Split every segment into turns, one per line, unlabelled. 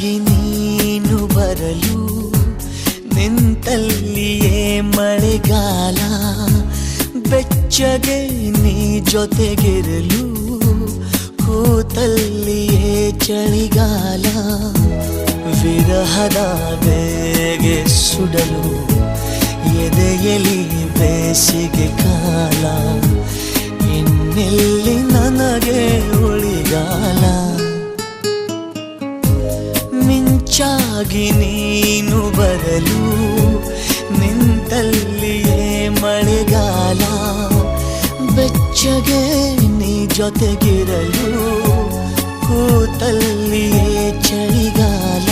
ಮಿಂಚಾಗಿ ನೀನು ಬರಲು ನಿಂತಲ್ಲಿಯೇ ಮಳೆಗಾಲ, ಬೆಚ್ಚಗೆ ನೀ ಜೊತೆಗಿರಲು ಕೂತಲ್ಲಿಯೇ ಚಳಿಗಾಲ. ವಿರಹದ ಬೇಗೆ ಸುಡಲು ಎದೆಯಲಿ ಬೇಸಿಗೆ ಕಾಲ, ಇನ್ನೆಲ್ಲಿ ನನಗೆ ಉಳಿಗಾಲ. ಮಿಂಚಾಗಿ ನೀನು ಬರಲು ನಿಂತಲ್ಲಿಯೇ ಮಳೆಗಾಲ, ಬೆಚ್ಚಗೆ ನೀ ಜೊತೆಗಿರಲು ಕೂತಲ್ಲಿಯೇ ಚಳಿಗಾಲ.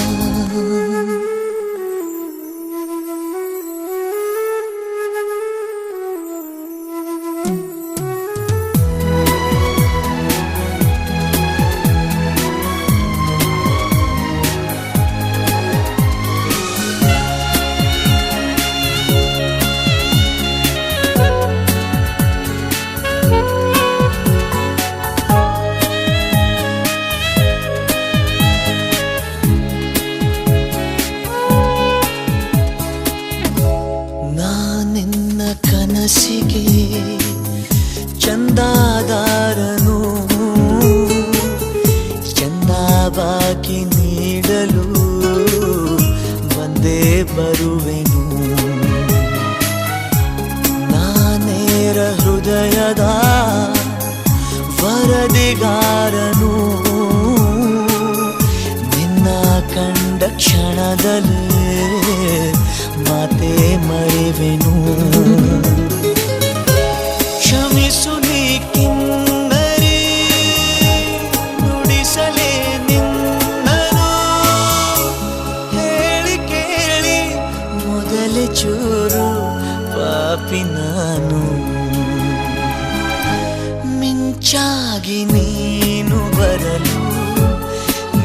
ಕನಸಿಗೆ ಚಂದಾದಾರನು ಚಂದಾಬಾಕಿ ನೀಡಲು ಬಂದೇ ಬರುವೆನು. ನಾನೇರ ಹೃದಯದ ವರದಿಗಾರನು, ನಿನ್ನ ಕಂಡ ಕ್ಷಣದಲ್ಲೇ ಮಾತೆ ಮರೆವೆನು. ಕ್ಷಮಿಸು ನೀ ಕಿನ್ನರಿ, ನುಡಿಸಲೇ ನಿನ್ನನು, ಹೇಳಿ ಕೇಳಿ ಮೊದಲೇ ಚೂರು ಪಾಪಿ ನಾನು. ಮಿಂಚಾಗಿ ನೀನು ಬರಲು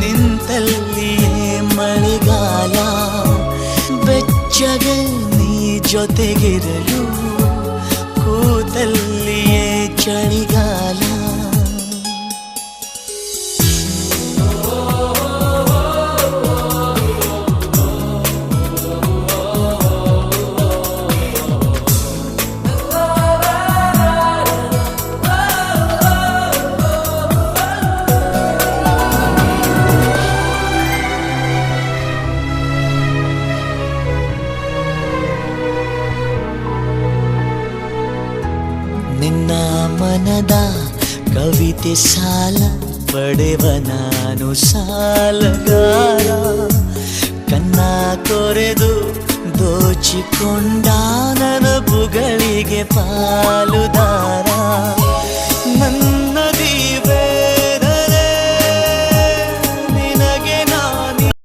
ನಿಂತಲ್ಲಿಯೇ ಮಳೆಗಾಲ, ಬೆಚ್ಚಗೆ ನೀ ಜೊತೆಗಿರಲು ಕೂತಲ್ಲಿಯೇ ಚಳಿಗಾಲ. ನಿನ್ನ ಮನದ ಕವಿತೆ ಸಾಲ ಪಡೆವ ನಾನು ಸಾಲಗಾರ, ಕನ್ನ ಕೊರೆದು ದೋಚಿಕೊಂಡ ನೆನಪುಗಳಿಗೆ ಪಾಲುದಾರ.